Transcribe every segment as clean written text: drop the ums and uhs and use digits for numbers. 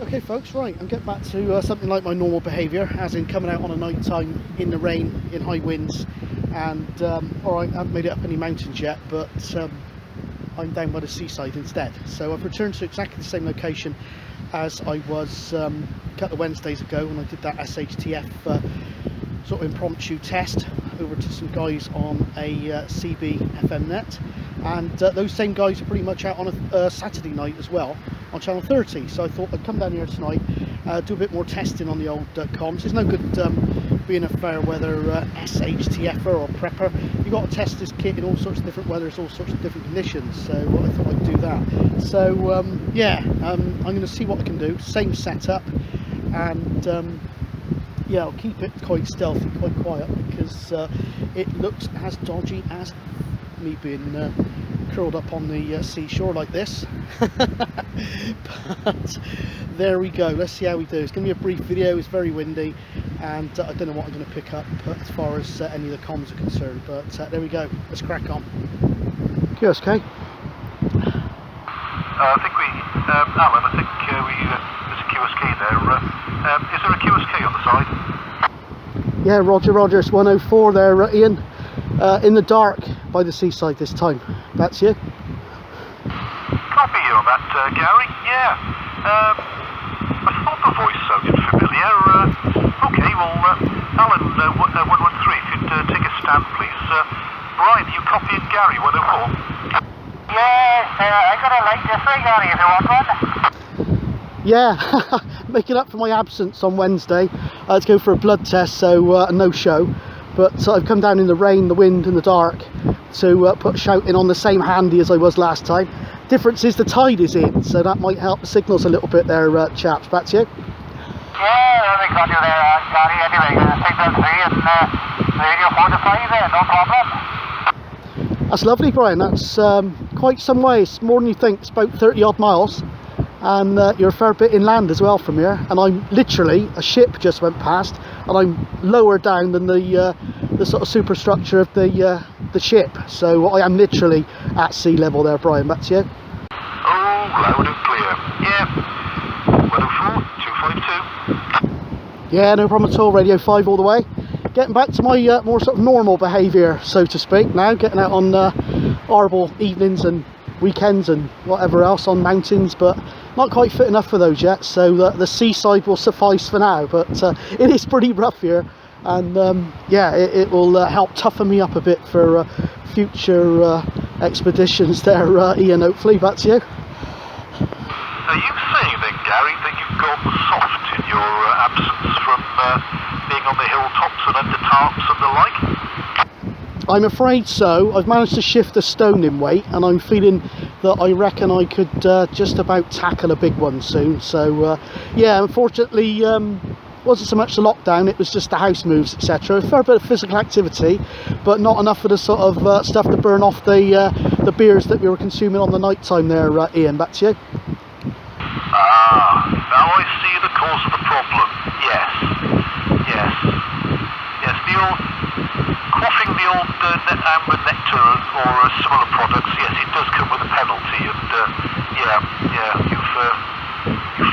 Okay folks, right, I'm getting back to something like my normal behaviour, as in coming out on a night time in the rain, in high winds, and alright, I haven't made it up any mountains yet, but I'm down by the seaside instead. So I've returned to exactly the same location as I was a couple of Wednesdays ago when I did that SHTF sort of impromptu test over to some guys on a CB FM net, and those same guys are pretty much out on a Saturday night as well on channel 30. So I thought I'd come down here tonight, do a bit more testing on the old comms. There's no good being a fair weather SHTFer or prepper. You've got to test this kit in all sorts of different weathers, all sorts of different conditions, so I thought I'd do that. So yeah, I'm going to see what I can do. Same setup, and yeah, I'll keep it quite stealthy, quite quiet, because it looks as dodgy as me being curled up on the seashore like this. But there we go, let's see how we do. It's going to be a brief video, it's very windy, and I don't know what I'm going to pick up as far as any of the comms are concerned, but there we go, let's crack on. QSK? I think we, Alan, I think there's a QSK there. Is there a QSK on the side? Yeah, roger, it's 104 there, Ian. In the dark by the seaside this time. That's you? Copy you on that, Gary. Yeah. I thought the voice sounded familiar. Okay, well, Alan, 113, if you'd take a stand, please. Brian, you copying Gary, 104? Yes, I got a light this way, Gary, if you want one. Yeah, making up for my absence on Wednesday. I had to go for a blood test, so no show. But I've come down in the rain, the wind and the dark to put shouting on the same handy as I was last time. Difference is the tide is in, so that might help the signals a little bit there, chaps. Back to you. Yeah, we got you there, Gary. Anyway, signal 3 and radio 4 to 5 there, no problem. That's lovely, Brian. That's quite some way. It's more than you think. It's about 30 odd miles. And you're a fair bit inland as well from here, and I'm literally, a ship just went past and I'm lower down than the sort of superstructure of the ship, so I am literally at sea level there. Brian, back to you. Oh, loud and clear. Yeah, 104, 252. Yeah, no problem at all, radio 5 all the way. Getting back to my more sort of normal behaviour, so to speak, now, getting out on horrible evenings and weekends and whatever else on mountains, but not quite fit enough for those yet, so the seaside will suffice for now. But it is pretty rough here, and yeah, it will help toughen me up a bit for future expeditions there, Ian, hopefully. Back to you. Are you saying then, Gary, that you've gone soft in your absence from being on the hilltops and under tarps and the like? I'm afraid so. I've managed to shift a stone in weight, and I'm feeling that I reckon I could just about tackle a big one soon. So yeah, unfortunately wasn't so much the lockdown, it was just the house moves, etc. A fair bit of physical activity, but not enough for the sort of stuff to burn off the beers that we were consuming on the night time there, Ian. Back to you. Ah, now I see the cause of the problem. Yes, the old quaffing the old amber nectar or similar products. Yes, it does come with a penalty, and yeah, you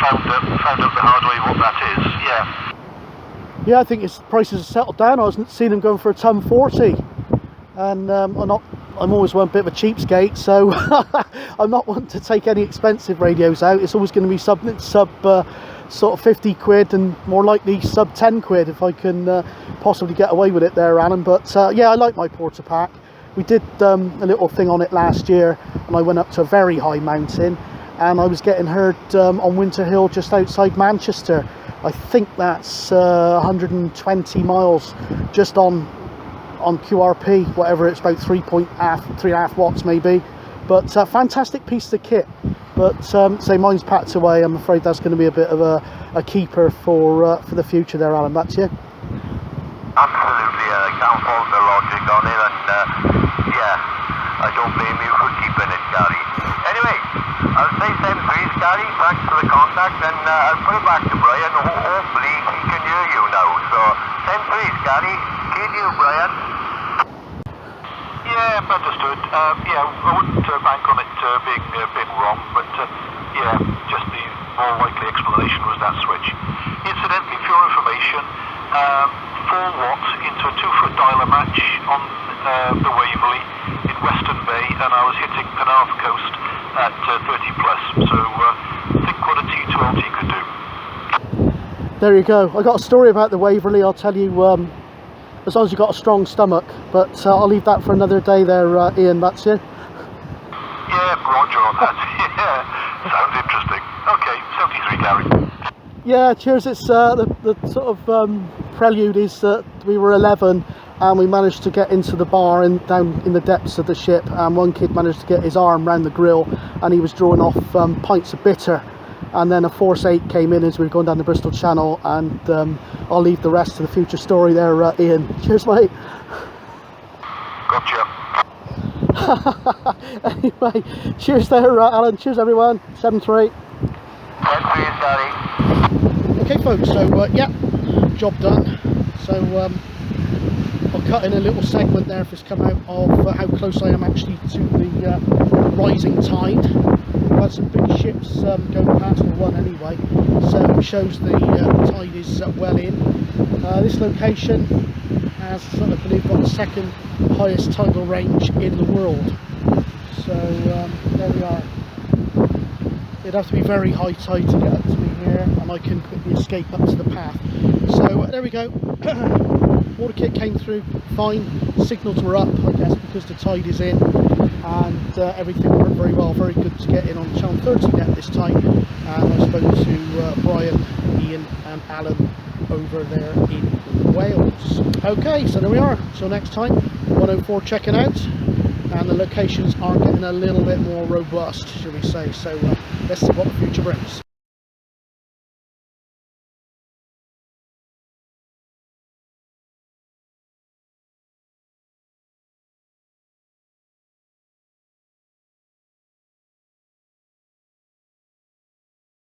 found out the hard way what that is. Yeah. Yeah, I think its prices have settled down. I was seeing them going for a ton 40, and I'm always one bit of a cheapskate, so I'm not one to take any expensive radios out. It's always going to be something sub sort of 50 quid, and more likely sub 10 quid if I can possibly get away with it there, Alan. But yeah, I like my Porta Pack. We did a little thing on it last year, and I went up to a very high mountain, and I was getting heard on Winter Hill just outside Manchester. I think that's 120 miles just on QRP, whatever, it's about 3.5 watts maybe. But fantastic piece of kit. But say mine's packed away. I'm afraid that's going to be a bit of a keeper for the future there, Alan. Back to you. Absolutely, I can't fault the logic on it, and yeah, I don't blame you for keeping it, Gary. Anyway, I'll say same threes, Gary. Thanks for the contact, and I'll put it back to Brian. Hopefully he can hear you now. So same threes, Gary. Kill you, Brian. Yeah, understood. Yeah, I wouldn't bank on it being wrong, but yeah, just the more likely explanation was that switch. Incidentally, for your information, 4 watt into a 2-foot dialer match on the Waverley in Western Bay, and I was hitting Penarth Coast at 30 plus. So think what a T12T could do. There you go. I got a story about the Waverley. I'll tell you as long as you've got a strong stomach, but I'll leave that for another day there, Ian. That's you. Yeah, Roger on that. Yeah, sounds interesting. Okay, 73 Gary. Yeah, cheers. It's the sort of prelude is that we were 11 and we managed to get into the bar and down in the depths of the ship, and one kid managed to get his arm round the grill and he was drawing off pints of bitter, and then a Force 8 came in as we were going down the Bristol Channel, and I'll leave the rest to the future story there, Ian. Cheers, mate. Gotcha. Anyway, cheers there, Alan. Cheers, everyone. 7-3. 10-3, Gary. Okay, folks. So yeah, job done. So I'll cut in a little segment there if it's come out of how close I am actually to the rising tide. We've had some big ships going past the one anyway, so it shows the tide is well in. This location has, I believe, got the second highest tidal range in the world. So there we are. It'd have to be very high tide to get up to me here, and I can quickly escape up to the path. So there we go. Water kit came through fine, signals were up, I guess, because the tide is in, and everything worked very well. Very good to get in on Channel 30 Net this time, and I spoke to Brian, Ian and Alan over there in Wales. Okay, so there we are. Till next time, 104 checking out, and the locations are getting a little bit more robust, shall we say. So let's see what the future brings.